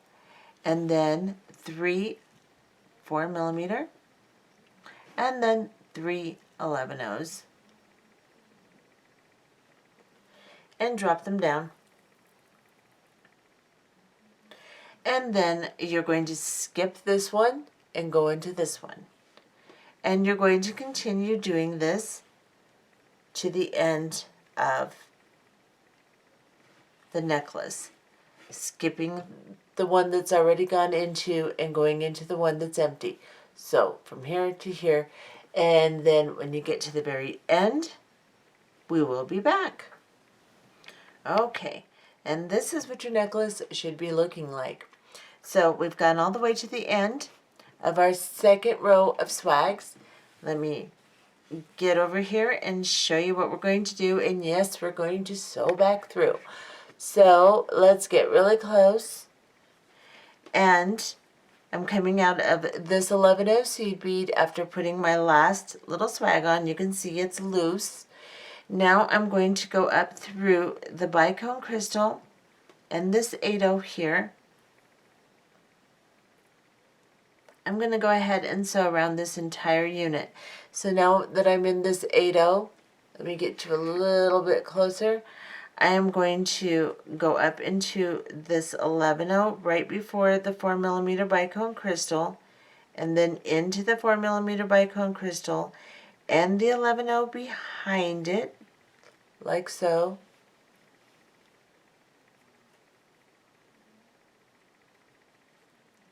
and then 3 4mm, and then 3 11's, and drop them down. And then you're going to skip this one and go into this one. And you're going to continue doing this to the end of the necklace, skipping the one that's already gone into and going into the one that's empty. So from here to here, and then when you get to the very end, we will be back. Okay, and this is what your necklace should be looking like. So we've gone all the way to the end of our second row of swags. Let me get over here and show you what we're going to do. And yes, we're going to sew back through. So let's get really close. And I'm coming out of this 11 seed bead after putting my last little swag on. You can see it's loose. Now I'm going to go up through the bicone crystal and this 8 here. I'm going to go ahead and sew around this entire unit. So now that I'm in this 8, let me get you a little bit closer. I am going to go up into this 11 right before the 4mm bicone crystal, and then into the 4mm bicone crystal and the 11 behind it, like so.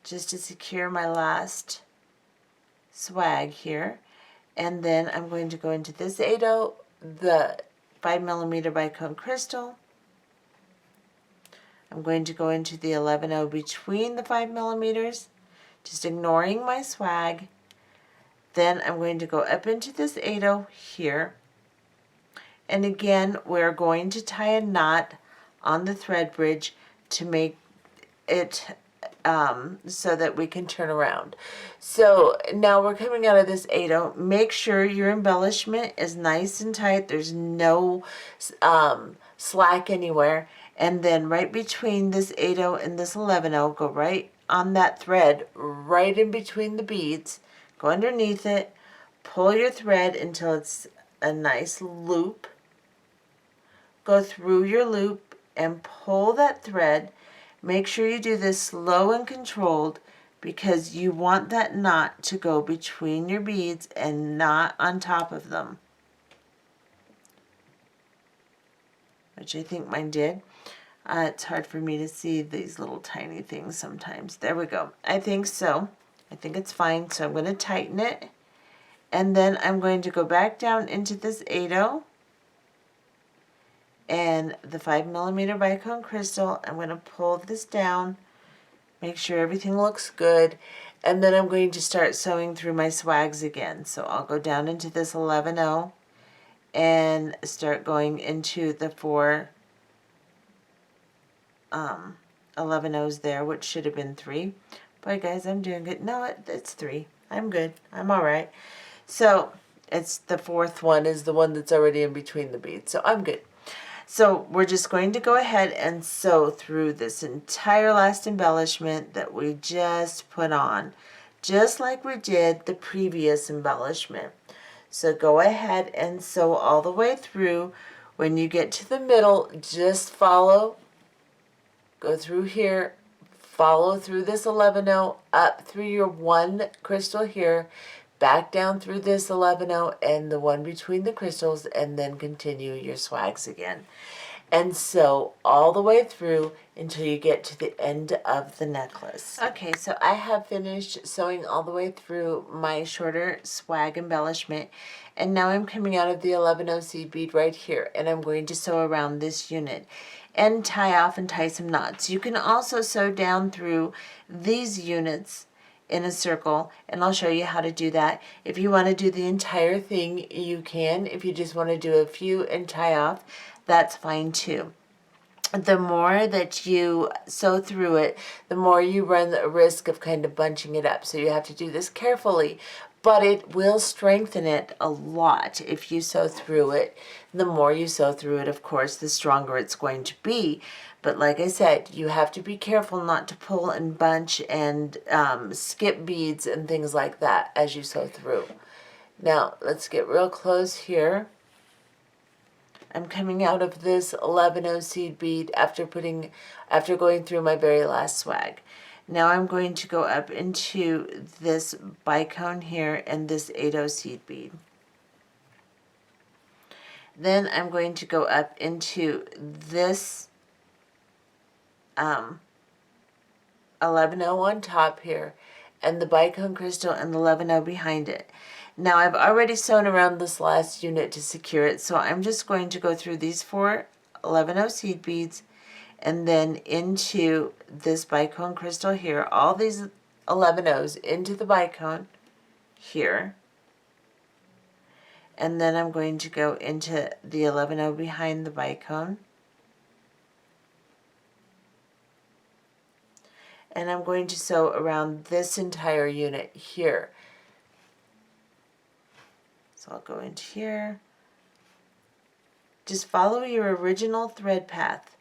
Just to secure my last swag here. And then I'm going to go into this 8, the 5mm bicone crystal. I'm going to go into the 11 between the 5mm, just ignoring my swag. Then I'm going to go up into this 8 here. And again, we're going to tie a knot on the thread bridge to make it so that we can turn around. So now we're coming out of this 8. Make sure your embellishment is nice and tight. There's no slack anywhere. And then right between this 8 and this 11, go right on that thread, right in between the beads. Go underneath it, pull your thread until it's a nice loop. Go through your loop and pull that thread. Make sure you do this slow and controlled because you want that knot to go between your beads and not on top of them, which I think mine did. It's hard for me to see these little tiny things sometimes. There we go. I think so. I think it's fine. So I'm going to tighten it. And then I'm going to go back down into this 8 and the 5mm bicone crystal. I'm going to pull this down, make sure everything looks good, and then I'm going to start sewing through my swags again. So I'll go down into this 11 and start going into the 4 11's there, which should have been 3. Boy, guys, I'm doing good. No, it's 3. I'm good. I'm all right. So it's the 4th one is the one that's already in between the beads. So I'm good. So we're just going to go ahead and sew through this entire last embellishment that we just put on, just like we did the previous embellishment. So go ahead and sew all the way through. When you get to the middle, just follow, go through here, follow through this 11 up through your 1 crystal here, back down through this 11 and the one between the crystals, and then continue your swags again. And sew all the way through until you get to the end of the necklace. Okay, so I have finished sewing all the way through my shorter swag embellishment, and now I'm coming out of the 11 seed bead right here, and I'm going to sew around this unit and tie off and tie some knots. You can also sew down through these units in a circle, and I'll show you how to do that. If you want to do the entire thing, you can. If you just want to do a few and tie off, that's fine too. the more that you sew through it, the more you run the risk of kind of bunching it up. So you have to do this carefully, but it will strengthen it a lot if you sew through it. The more you sew through it, of course, the stronger it's going to be. But like I said, you have to be careful not to pull and bunch and skip beads and things like that as you sew through. Now, let's get real close here. I'm coming out of this 11-0 seed bead after going through my very last swag. Now I'm going to go up into this bicone here and this 8-0 seed bead. Then I'm going to go up into this 11-0 on top here and the bicone crystal and the 11-0 behind it. Now I've already sewn around this last unit to secure it, so I'm just going to go through these 4 11-0 seed beads and then into this bicone crystal here, all these 11-0s into the bicone here. And then I'm going to go into the 11-0 behind the bicone. And I'm going to sew around this entire unit here. So I'll go into here. Just follow your original thread path.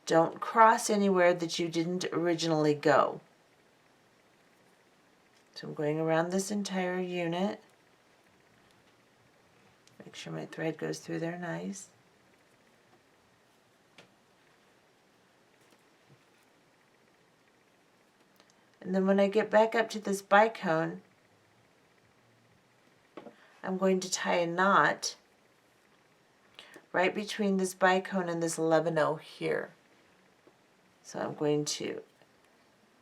Don't cross anywhere that you didn't originally go. So I'm going around this entire unit. Make sure my thread goes through there nice. And then when I get back up to this bicone, I'm going to tie a knot right between this bicone and this 11-0 here. So I'm going to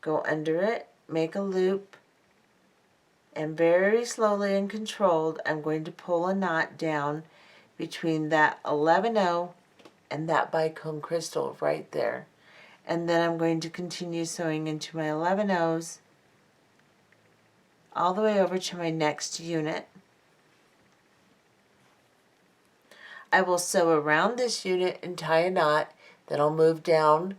go under it, make a loop, and very slowly and controlled, I'm going to pull a knot down between that 11-0 and that bicone crystal right there. And then I'm going to continue sewing into my 11-0s all the way over to my next unit. I will sew around this unit and tie a knot, then I'll move down,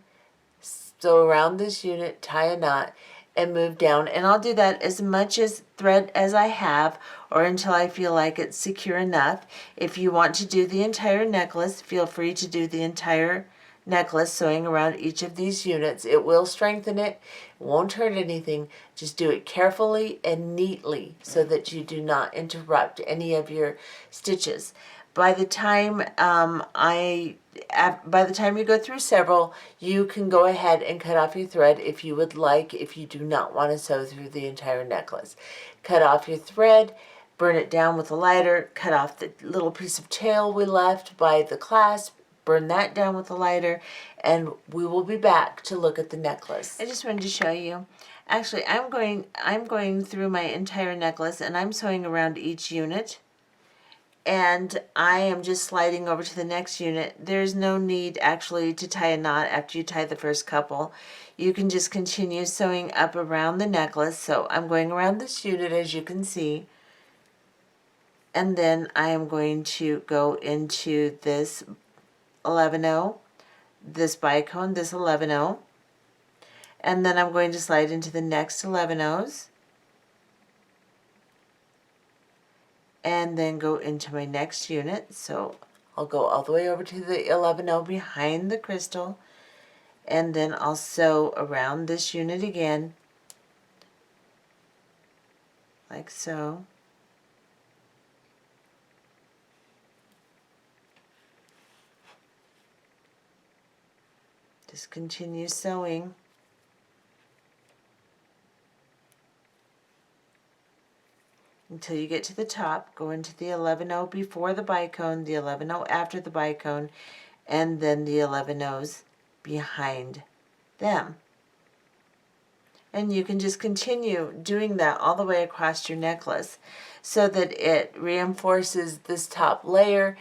sew around this unit, tie a knot, and move down. And I'll do that as much as thread as I have or until I feel like it's secure enough. If you want to do the entire necklace, feel free to do the entire necklace sewing around each of these units. It will strengthen it, it won't hurt anything. Just do it carefully and neatly so that you do not interrupt any of your stitches. By the time you go through several, you can go ahead and cut off your thread if you would like, if you do not want to sew through the entire necklace. Cut off your thread, burn it down with a lighter, cut off the little piece of tail we left by the clasp, burn that down with a lighter, and we will be back to look at the necklace. I just wanted to show you. Actually, I'm going through my entire necklace and I'm sewing around each unit. And I am just sliding over to the next unit. There's no need actually to tie a knot after you tie the first couple. You can just continue sewing up around the necklace. So I'm going around this unit, as you can see. And then I am going to go into this 11-0, this bicone, this 11-0. And then I'm going to slide into the next 11-0s. And then go into my next unit. So I'll go all the way over to the 11-0 behind the crystal, and then I'll sew around this unit again, like so. Just continue sewing. Until you get to the top. Go into the 11-0 before the bicone, the 11-0 after the bicone, and then the 11-0s behind them. And you can just continue doing that all the way across your necklace so that it reinforces this top layer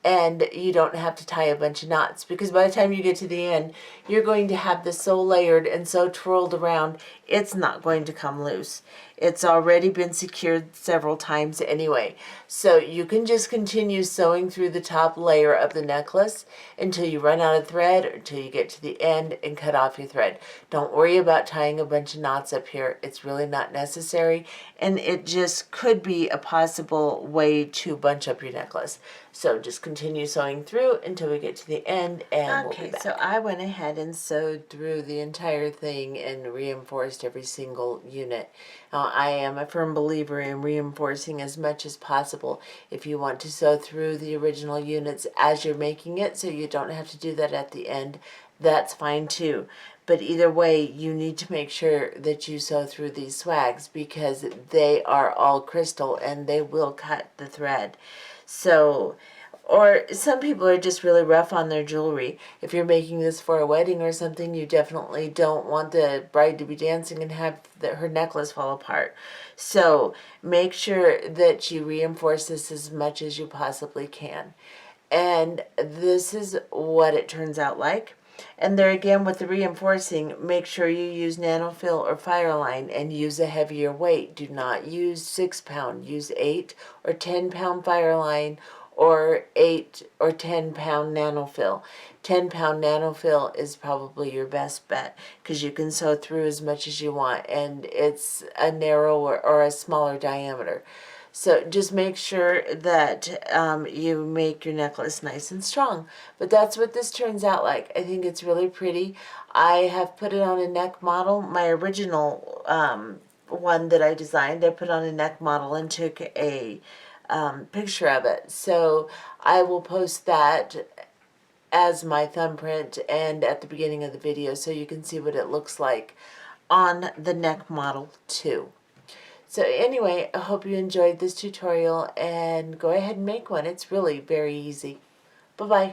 and you don't have to tie a bunch of knots, because by the time you get to the end, you're going to have this so layered and so twirled around, it's not going to come loose. It's already been secured several times anyway. So you can just continue sewing through the top layer of the necklace until you run out of thread, or until you get to the end and cut off your thread. Don't worry about tying a bunch of knots up here. It's really not necessary, and it just could be a possible way to bunch up your necklace. So just continue sewing through until we get to the end, and we'll be back. So I went ahead and sewed through the entire thing and reinforced every single unit. Now, I am a firm believer in reinforcing as much as possible. If you want to sew through the original units as you're making it, so you don't have to do that at the end, that's fine too. But either way, you need to make sure that you sew through these swags, because they are all crystal and they will cut the thread. So, or some people are just really rough on their jewelry. If you're making this for a wedding or something, you definitely don't want the bride to be dancing and have her necklace fall apart. So make sure that you reinforce this as much as you possibly can. And this is what it turns out like. And there again, with the reinforcing, make sure you use Nanofil or Fireline and use a heavier weight. Do not use 6 pound. Use 8 or 10 pound Fireline, or 8 or 10 pound Nanofil. 10 pound Nanofil is probably your best bet, because you can sew through as much as you want, and it's a narrower or a smaller diameter. So just make sure that you make your necklace nice and strong. But that's what this turns out like. I think it's really pretty. I have put it on a neck model. My original one that I designed, I put on a neck model and took a picture of it. So I will post that as my thumbprint and at the beginning of the video, so you can see what it looks like on the neck model too. So anyway, I hope you enjoyed this tutorial, and go ahead and make one. It's really very easy. Bye-bye.